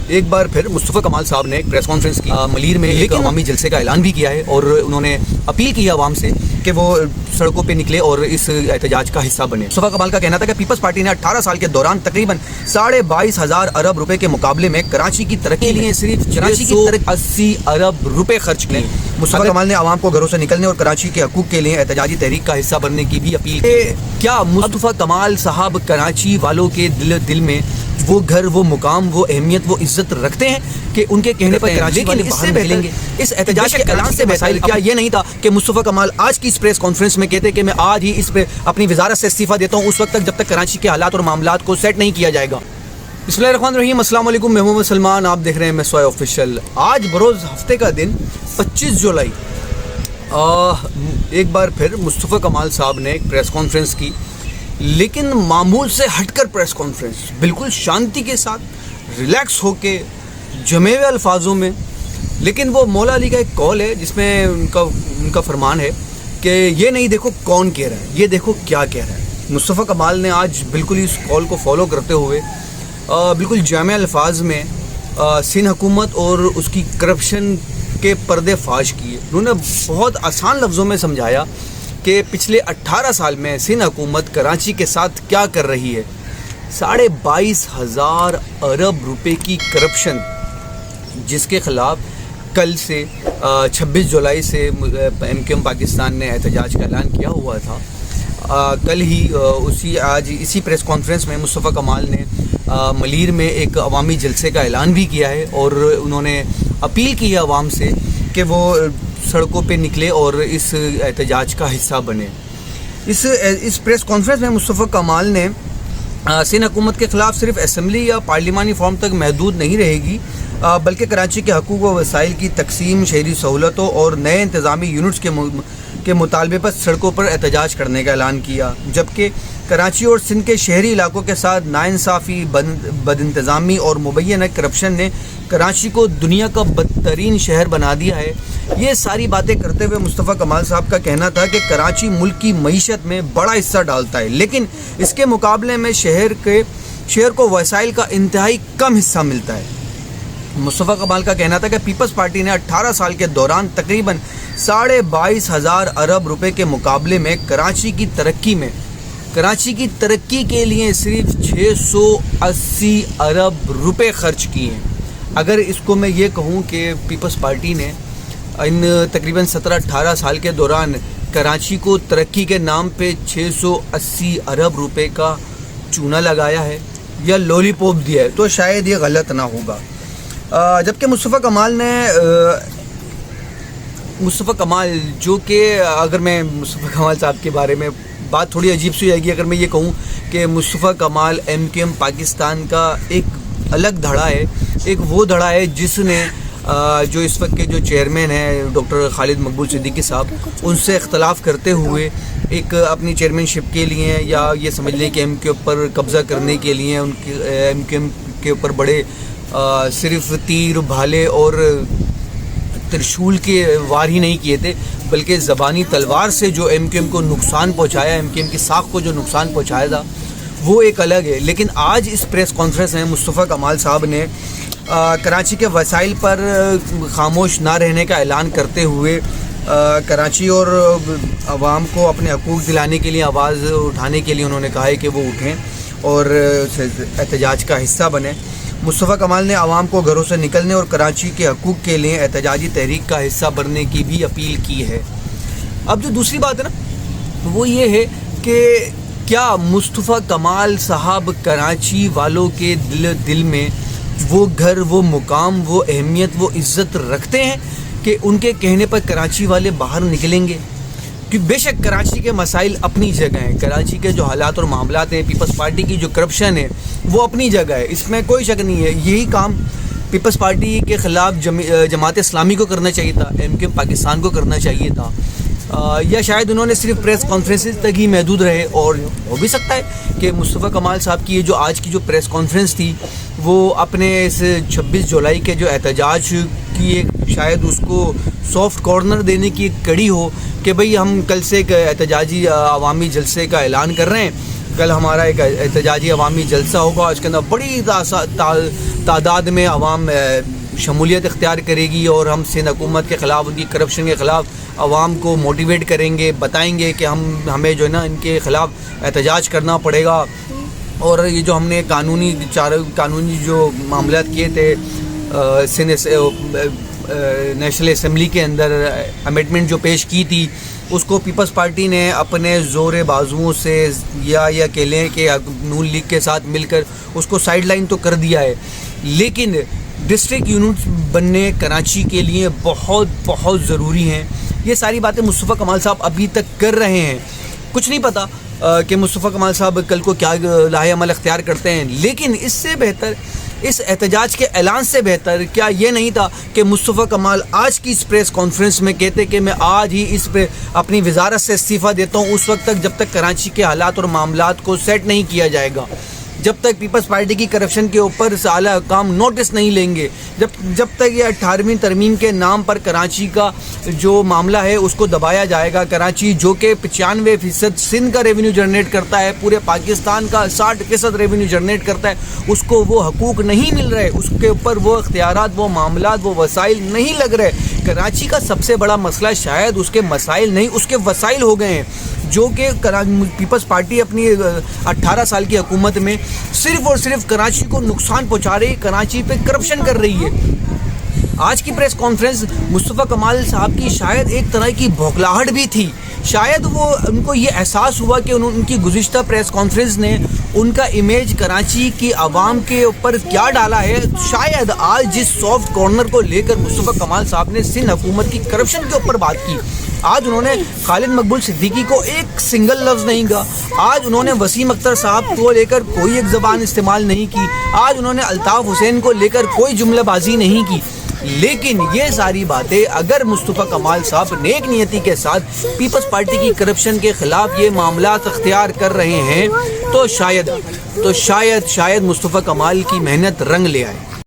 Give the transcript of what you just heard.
ایک بار پھر مصطفیٰ کمال صاحب نے ایک پریس کانفرنس کی ملیر میں ایک عوامی جلسے کا اعلان بھی کیا ہے اور انہوں نے اپیل کی عوام سے کہ وہ سڑکوں پہ نکلے اور اس احتجاج کا حصہ بنے۔ مصطفیٰ کمال کا کہنا تھا کہ پیپلز پارٹی نے 18 سال کے دوران تقریباً 22,500 ارب روپے کے مقابلے میں کراچی کی ترقی کے لیے صرف 680 ارب روپے خرچ کیے۔ مصطفیٰ کمال نے عوام کو گھروں سے نکلنے اور کراچی کے حقوق کے لیے احتجاجی تحریک کا حصہ بننے کی بھی اپیل کی۔ کیا مصطفیٰ کمال صاحب کراچی والوں کے دل میں وہ گھر، وہ مقام، وہ اہمیت، وہ عزت رکھتے ہیں کہ ان کے کہنے پر کراچی والے باہر نکلیں گے؟ اس احتجاج کے اعلان سے مسائل کیا یہ نہیں تھا کہ مصطفیٰ کمال آج کی اس پریس کانفرنس میں کہتے کہ میں آج ہی اس پہ اپنی وزارت سے استعفیٰ دیتا ہوں اس وقت تک جب تک کراچی کے حالات اور معاملات کو سیٹ نہیں کیا جائے گا۔ بسم اللہ الرحمن الرحیم، السلام علیکم، میں محمد سلمان، آپ دیکھ رہے ہیں مسوائے آفیشیل۔ آج بروز ہفتے کا دن 25 جولائی ایک بار پھر مصطفیٰ کمال صاحب نے ایک پریس کانفرنس کی، لیکن معمول سے ہٹ کر پریس کانفرنس، بالکل شانتی کے ساتھ، ریلیکس ہو کے، جمے ہوئے الفاظوں میں۔ لیکن وہ مولا علی کا ایک کال ہے جس میں ان کا فرمان ہے کہ یہ نہیں دیکھو کون کہہ رہا ہے، یہ دیکھو کیا کہہ رہا ہے۔ مصطفیٰ کمال نے آج بالکل اس کال کو فالو کرتے ہوئے بالکل جامع الفاظ میں سندھ حکومت اور اس کی کرپشن کے پردے فاش کیے۔ انہوں نے بہت آسان لفظوں میں سمجھایا کہ پچھلے 18 سال میں سندھ حکومت کراچی کے ساتھ کیا کر رہی ہے۔ 22,500 ارب روپے کی کرپشن جس کے خلاف کل سے 26 جولائی سے ایم کیو ایم پاکستان نے احتجاج کا اعلان کیا ہوا تھا۔ کل ہی آج اسی پریس کانفرنس میں مصطفیٰ کمال نے ملیر میں ایک عوامی جلسے کا اعلان بھی کیا ہے اور انہوں نے اپیل کی ہے عوام سے کہ وہ سڑکوں پہ نکلے اور اس احتجاج کا حصہ بنے۔ اس پریس کانفرنس میں مصطفیٰ کمال نے سندھ حکومت کے خلاف صرف اسمبلی یا پارلیمانی فارم تک محدود نہیں رہے گی، بلکہ کراچی کے حقوق و وسائل کی تقسیم، شہری سہولتوں اور نئے انتظامی یونٹس کے مطالبے پر سڑکوں پر احتجاج کرنے کا اعلان کیا۔ جبکہ کراچی اور سندھ کے شہری علاقوں کے ساتھ ناانصافی، بد انتظامی اور مبینہ کرپشن نے کراچی کو دنیا کا بدترین شہر بنا دیا ہے۔ یہ ساری باتیں کرتے ہوئے مصطفیٰ کمال صاحب کا کہنا تھا کہ کراچی ملک کی معیشت میں بڑا حصہ ڈالتا ہے، لیکن اس کے مقابلے میں شہر کو وسائل کا انتہائی کم حصہ ملتا ہے۔ مصطفیٰ کمال کا کہنا تھا کہ پیپلز پارٹی نے 18 سال کے دوران تقریباً 22,500 ارب روپے کے مقابلے میں کراچی کی ترقی کے لیے صرف 680 ارب روپے خرچ کیے ہیں۔ اگر اس کو میں یہ کہوں کہ پیپلز پارٹی نے ان تقریباً 17-18 سال کے دوران کراچی کو ترقی کے نام پہ 680 ارب روپے کا چونا لگایا ہے یا لولی پوپ دیا ہے تو شاید یہ غلط نہ ہوگا۔ جبکہ مصطفیٰ کمال جو کہ اگر میں مصطفیٰ کمال صاحب کے بارے میں بات تھوڑی عجیب سی جائے گی اگر میں یہ کہوں کہ مصطفیٰ کمال ایم کیو ایم پاکستان کا ایک الگ دھڑا ہے، ایک وہ دھڑا ہے جس نے جو اس وقت کے جو چیئرمین ہیں ڈاکٹر خالد مقبول صدیقی صاحب، ان سے اختلاف کرتے ہوئے ایک اپنی چیئرمین شپ کے لیے یا یہ سمجھ لیں کہ ایم کیو پر قبضہ کرنے کے لیے ان کے ایم کیو ایم کے اوپر بڑے صرف تیر، بھالے اور ترشول کے وار ہی نہیں کیے تھے، بلکہ زبانی تلوار سے جو ایم کیو ایم کو نقصان پہنچایا، ایم کیو ایم کی ساکھ کو جو نقصان پہنچایا تھا وہ ایک الگ ہے۔ لیکن آج اس پریس کانفرنس میں مصطفیٰ کمال صاحب نے کراچی کے وسائل پر خاموش نہ رہنے کا اعلان کرتے ہوئے کراچی اور عوام کو اپنے حقوق دلانے کے لیے، آواز اٹھانے کے لیے انہوں نے کہا ہے کہ وہ اٹھیں اور احتجاج کا حصہ بنیں۔ مصطفیٰ کمال نے عوام کو گھروں سے نکلنے اور کراچی کے حقوق کے لیے احتجاجی تحریک کا حصہ بننے کی بھی اپیل کی ہے۔ اب جو دوسری بات ہے نا وہ یہ ہے کہ کیا مصطفیٰ کمال صاحب کراچی والوں کے دل میں وہ گھر، وہ مقام، وہ اہمیت، وہ عزت رکھتے ہیں کہ ان کے کہنے پر کراچی والے باہر نکلیں گے؟ کہ بے شک کراچی کے مسائل اپنی جگہ ہیں، کراچی کے جو حالات اور معاملات ہیں، پیپلز پارٹی کی جو کرپشن ہے وہ اپنی جگہ ہے، اس میں کوئی شک نہیں ہے۔ یہی کام پیپلز پارٹی کے خلاف جماعت اسلامی کو کرنا چاہیے تھا، ایم کیو ایم پاکستان کو کرنا چاہیے تھا، یا شاید انہوں نے صرف پریس کانفرنسز تک ہی محدود رہے۔ اور ہو بھی سکتا ہے کہ مصطفیٰ کمال صاحب کی یہ جو آج کی جو پریس کانفرنس تھی وہ اپنے اس 26 جولائی کے جو احتجاج کی ایک شاید اس کو سافٹ کارنر دینے کی ایک کڑی ہو کہ بھئی ہم کل سے ایک احتجاجی عوامی جلسے کا اعلان کر رہے ہیں، کل ہمارا ایک احتجاجی عوامی جلسہ ہوگا، اس کے اندر بڑی تعداد میں عوام شمولیت اختیار کرے گی، اور ہم سندھ حکومت کے خلاف، ان کی کرپشن کے خلاف عوام کو موٹیویٹ کریں گے، بتائیں گے کہ ہمیں جو ہے نا ان کے خلاف احتجاج کرنا پڑے گا۔ اور یہ جو ہم نے قانونی جو معاملات کیے تھے سندھ نیشنل اسمبلی کے اندر، امینڈمنٹ جو پیش کی تھی، اس کو پیپلز پارٹی نے اپنے زور بازوؤں سے یا کہہ لیں کہ نون لیگ کے ساتھ مل کر اس کو سائیڈ لائن تو کر دیا ہے، لیکن ڈسٹرکٹ یونٹس بننے کراچی کے لیے بہت بہت ضروری ہیں۔ یہ ساری باتیں مصطفیٰ کمال صاحب ابھی تک کر رہے ہیں، کچھ نہیں پتہ کہ مصطفیٰ کمال صاحب کل کو کیا لاہے عمل اختیار کرتے ہیں، لیکن اس سے بہتر، اس احتجاج کے اعلان سے بہتر کیا یہ نہیں تھا کہ مصطفیٰ کمال آج کی اس پریس کانفرنس میں کہتے کہ میں آج ہی اس پہ اپنی وزارت سے استعفیٰ دیتا ہوں، اس وقت تک جب تک کراچی کے حالات اور معاملات کو سیٹ نہیں کیا جائے گا، جب تک پیپلز پارٹی کی کرپشن کے اوپر اعلیٰ حکام نوٹس نہیں لیں گے، جب تک یہ 18ویں ترمیم کے نام پر کراچی کا جو معاملہ ہے اس کو دبایا جائے گا، کراچی جو کہ 95% سندھ کا ریونیو جنریٹ کرتا ہے، پورے پاکستان کا 60% ریونیو جنریٹ کرتا ہے، اس کو وہ حقوق نہیں مل رہے، اس کے اوپر وہ اختیارات، وہ معاملات، وہ وسائل نہیں لگ رہے۔ کراچی کا سب سے بڑا مسئلہ شاید اس کے مسائل نہیں، اس کے وسائل ہو گئے ہیں، جو کہ پیپلز پارٹی اپنی 18 سال کی حکومت میں صرف اور صرف کراچی کو نقصان پہنچا رہی، کراچی پہ کرپشن کر رہی ہے۔ آج کی پریس کانفرنس مصطفیٰ کمال صاحب کی شاید ایک طرح کی بھوکلاہٹ بھی تھی، شاید ان کو یہ احساس ہوا کہ ان کی گزشتہ پریس کانفرنس نے ان کا امیج کراچی کی عوام کے اوپر کیا ڈالا ہے۔ شاید آج جس سافٹ کارنر کو لے کر مصطفیٰ کمال صاحب نے سندھ حکومت کی کرپشن کے اوپر بات کی، آج انہوں نے خالد مقبول صدیقی کو ایک سنگل لفظ نہیں کہا، آج انہوں نے وسیم اختر صاحب کو لے کر کوئی ایک زبان استعمال نہیں کی، آج انہوں نے الطاف حسین کو لے کر کوئی جملہ بازی نہیں کی، لیکن یہ ساری باتیں اگر مصطفیٰ کمال صاحب نیک نیتی کے ساتھ پیپلز پارٹی کی کرپشن کے خلاف یہ معاملات اختیار کر رہے ہیں تو شاید مصطفیٰ کمال کی محنت رنگ لے آئے۔